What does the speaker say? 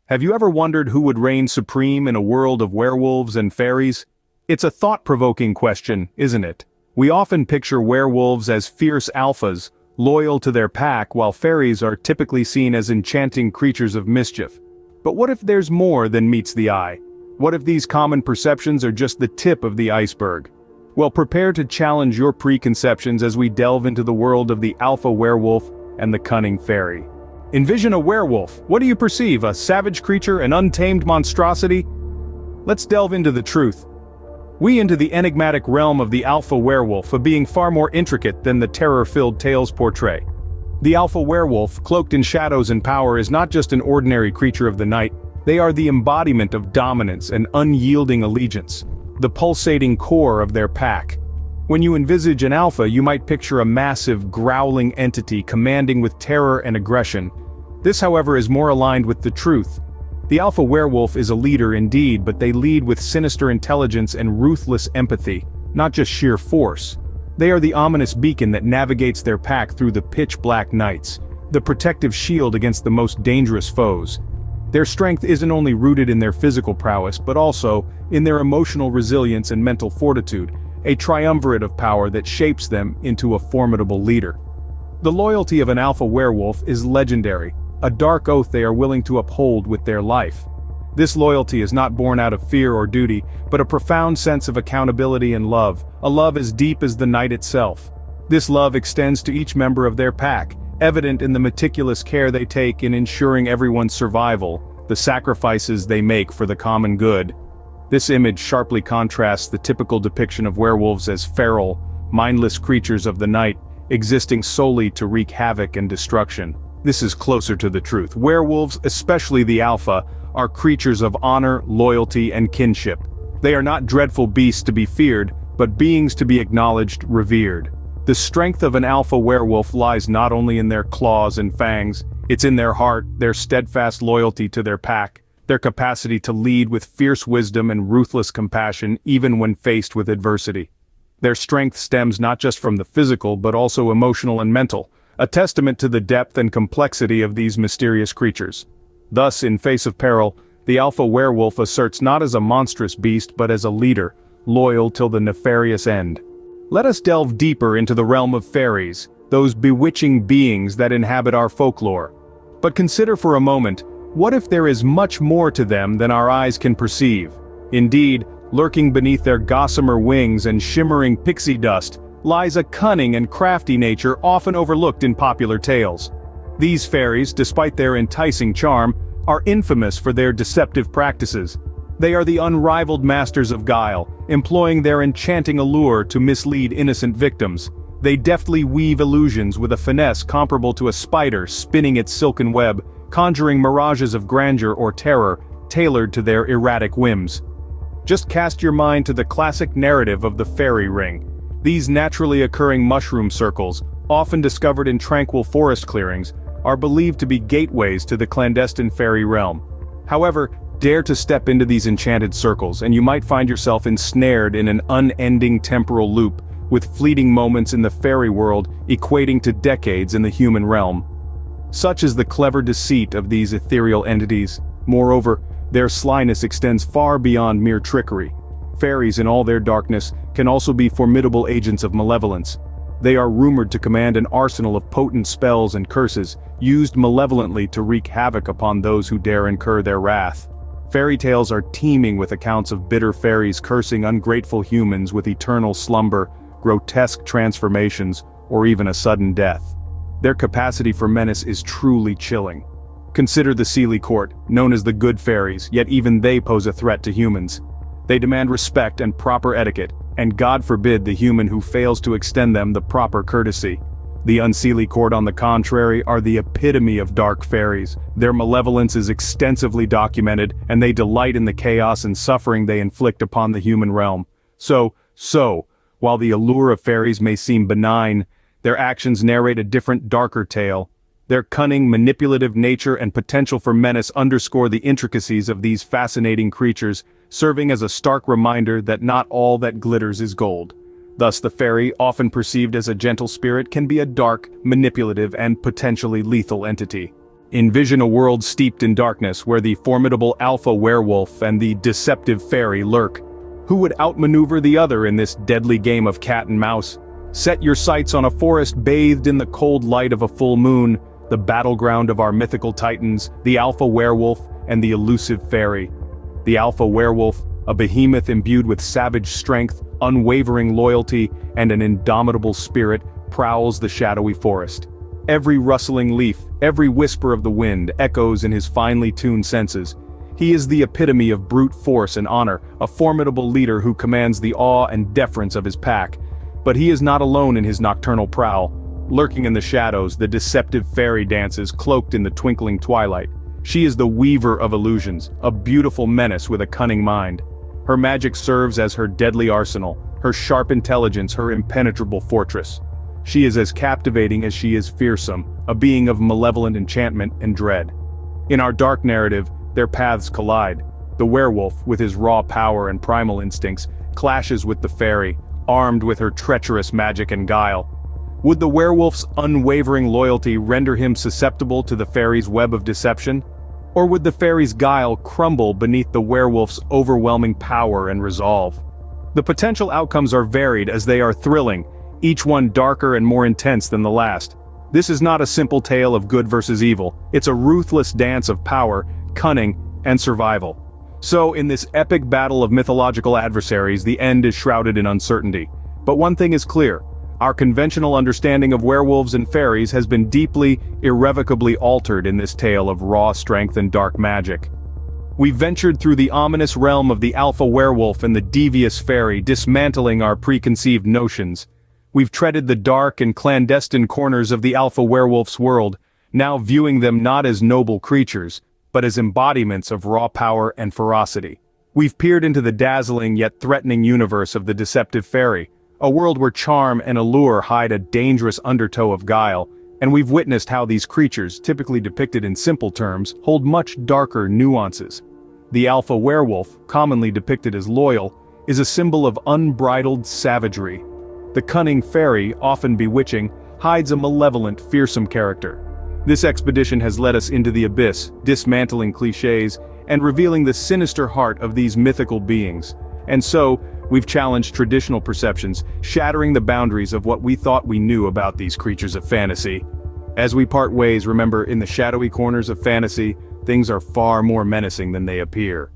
Have you ever wondered who would reign supreme in a world of werewolves and fairies? It's a thought-provoking question, isn't it? We often picture werewolves as fierce alphas, loyal to their pack, while fairies are typically seen as enchanting creatures of mischief. But what if there's more than meets the eye? What if these common perceptions are just the tip of the iceberg? Well, prepare to challenge your preconceptions as we delve into the world of the alpha werewolf and the cunning fairy. Envision a werewolf. What do you perceive? A savage creature, an untamed monstrosity? Let's delve into the truth. Into the enigmatic realm of the alpha werewolf, a being far more intricate than the terror-filled tales portray. The alpha werewolf, cloaked in shadows and power, is not just an ordinary creature of the night. They are the embodiment of dominance and unyielding allegiance, the pulsating core of their pack. When you envisage an alpha, you might picture a massive, growling entity commanding with terror and aggression. This, however, is more aligned with the truth. The alpha werewolf is a leader indeed, but they lead with sinister intelligence and ruthless empathy, not just sheer force. They are the ominous beacon that navigates their pack through the pitch-black nights, the protective shield against the most dangerous foes. Their strength isn't only rooted in their physical prowess, but also in their emotional resilience and mental fortitude, a triumvirate of power that shapes them into a formidable leader. The loyalty of an alpha werewolf is legendary, a dark oath they are willing to uphold with their life. This loyalty is not born out of fear or duty, but a profound sense of accountability and love, a love as deep as the night itself. This love extends to each member of their pack, evident in the meticulous care they take in ensuring everyone's survival, the sacrifices they make for the common good. This image sharply contrasts the typical depiction of werewolves as feral, mindless creatures of the night, existing solely to wreak havoc and destruction. This is closer to the truth. Werewolves, especially the alpha, are creatures of honor, loyalty, and kinship. They are not dreadful beasts to be feared, but beings to be acknowledged, revered. The strength of an alpha werewolf lies not only in their claws and fangs, it's in their heart, their steadfast loyalty to their pack, their capacity to lead with fierce wisdom and ruthless compassion even when faced with adversity. Their strength stems not just from the physical but also emotional and mental, a testament to the depth and complexity of these mysterious creatures. Thus, in face of peril, the alpha werewolf asserts not as a monstrous beast but as a leader, loyal till the nefarious end. Let us delve deeper into the realm of fairies, those bewitching beings that inhabit our folklore. But consider for a moment, what if there is much more to them than our eyes can perceive? Indeed, lurking beneath their gossamer wings and shimmering pixie dust, lies a cunning and crafty nature often overlooked in popular tales. These fairies, despite their enticing charm, are infamous for their deceptive practices. They are the unrivaled masters of guile, employing their enchanting allure to mislead innocent victims. They deftly weave illusions with a finesse comparable to a spider spinning its silken web, conjuring mirages of grandeur or terror, tailored to their erratic whims. Just cast your mind to the classic narrative of the fairy ring. These naturally occurring mushroom circles, often discovered in tranquil forest clearings, are believed to be gateways to the clandestine fairy realm. However, dare to step into these enchanted circles and you might find yourself ensnared in an unending temporal loop, with fleeting moments in the fairy world equating to decades in the human realm. Such is the clever deceit of these ethereal entities. Moreover, their slyness extends far beyond mere trickery. Fairies, in all their darkness, can also be formidable agents of malevolence. They are rumored to command an arsenal of potent spells and curses, used malevolently to wreak havoc upon those who dare incur their wrath. Fairy tales are teeming with accounts of bitter fairies cursing ungrateful humans with eternal slumber, grotesque transformations, or even a sudden death. Their capacity for menace is truly chilling. Consider the Seelie Court, known as the Good Fairies, yet even they pose a threat to humans. They demand respect and proper etiquette, and God forbid the human who fails to extend them the proper courtesy. The Unseelie Court, on the contrary, are the epitome of dark fairies. Their malevolence is extensively documented, and they delight in the chaos and suffering they inflict upon the human realm. So, while the allure of fairies may seem benign, their actions narrate a different, darker tale. Their cunning, manipulative nature and potential for menace underscore the intricacies of these fascinating creatures, serving as a stark reminder that not all that glitters is gold. Thus the fairy, often perceived as a gentle spirit, can be a dark, manipulative, and potentially lethal entity. Envision a world steeped in darkness where the formidable alpha werewolf and the deceptive fairy lurk. Who would outmaneuver the other in this deadly game of cat and mouse? Set your sights on a forest bathed in the cold light of a full moon, the battleground of our mythical titans, the alpha werewolf and the elusive fairy. The alpha werewolf, a behemoth imbued with savage strength, unwavering loyalty, and an indomitable spirit, prowls the shadowy forest. Every rustling leaf, every whisper of the wind echoes in his finely tuned senses. He is the epitome of brute force and honor, a formidable leader who commands the awe and deference of his pack. But he is not alone in his nocturnal prowl. Lurking in the shadows, the deceptive fairy dances cloaked in the twinkling twilight. She is the weaver of illusions, a beautiful menace with a cunning mind. Her magic serves as her deadly arsenal, her sharp intelligence her impenetrable fortress. She is as captivating as she is fearsome, a being of malevolent enchantment and dread. In our dark narrative, their paths collide. The werewolf, with his raw power and primal instincts, clashes with the fairy, armed with her treacherous magic and guile. Would the werewolf's unwavering loyalty render him susceptible to the fairy's web of deception? Or would the fairy's guile crumble beneath the werewolf's overwhelming power and resolve? The potential outcomes are varied as they are thrilling, each one darker and more intense than the last. This is not a simple tale of good versus evil, it's a ruthless dance of power, cunning, and survival. So, in this epic battle of mythological adversaries, the end is shrouded in uncertainty. But one thing is clear. Our conventional understanding of werewolves and fairies has been deeply, irrevocably altered in this tale of raw strength and dark magic. We've ventured through the ominous realm of the alpha werewolf and the devious fairy, dismantling our preconceived notions. We've treaded the dark and clandestine corners of the alpha werewolf's world, now viewing them not as noble creatures, but as embodiments of raw power and ferocity. We've peered into the dazzling yet threatening universe of the deceptive fairy, a world where charm and allure hide a dangerous undertow of guile, and we've witnessed how these creatures, typically depicted in simple terms, hold much darker nuances. The alpha werewolf, commonly depicted as loyal, is a symbol of unbridled savagery. The cunning fairy, often bewitching, hides a malevolent, fearsome character. This expedition has led us into the abyss, dismantling cliches, and revealing the sinister heart of these mythical beings. And so, we've challenged traditional perceptions, shattering the boundaries of what we thought we knew about these creatures of fantasy. As we part ways, remember, in the shadowy corners of fantasy, things are far more menacing than they appear.